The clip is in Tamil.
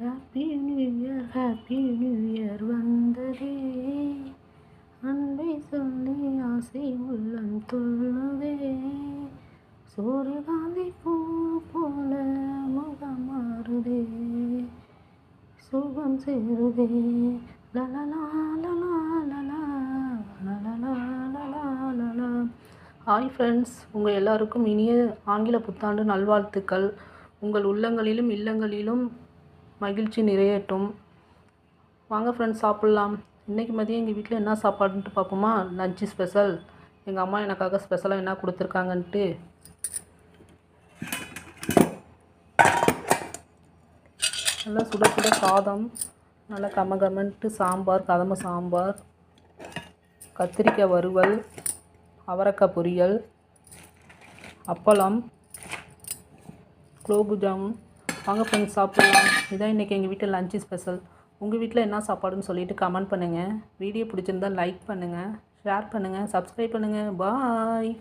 ஹாப்பி நியூ இயர் வந்ததே, அன்பை சொல்லி ஆசை உள்ளம் துள்ளுதே, சூரியகாந்தி பூ போல முகம் மாறுதே, சுகம் சேருதே. லலலா லலா லலா லலலா லலா லலா. ஹாய் ஃப்ரெண்ட்ஸ், உங்கள் எல்லாருக்கும் இனிய ஆங்கில புத்தாண்டு நல்வாழ்த்துக்கள். உங்கள் உள்ளங்களிலும் இல்லங்களிலும் மகிழ்ச்சி நிறையட்டும். வாங்க ஃப்ரெண்ட்ஸ், சாப்பிட்லாம். இன்றைக்கி மதியம் எங்கள் வீட்டில் என்ன சாப்பாடுன்ட்டு பார்ப்போமா? Lunch special. எங்கள் அம்மா எனக்காக ஸ்பெஷலாக என்ன கொடுத்துருக்காங்கன்ட்டு. நல்லா சுட சுட சாதம், நல்லா கமகமன்ட்டு சாம்பார், கதம்ப சாம்பார், கத்திரிக்காய் வறுவல், அவரைக்காய் பொரியல், அப்பளம், குலோப் ஜாமுன். வாங்க ஃப்ரெண்ட்ஸ், சாப்பிட்லாம். இதான் இன்றைக்கி எங்கள் வீட்டில் லஞ்சு ஸ்பெஷல். உங்கள் வீட்டில் என்ன சாப்பாடுன்னு சொல்லிவிட்டு கமெண்ட் பண்ணுங்கள். வீடியோ பிடிச்சிருந்தால் லைக் பண்ணுங்கள், ஷேர் பண்ணுங்கள், சப்ஸ்கிரைப் பண்ணுங்கள். பாய்.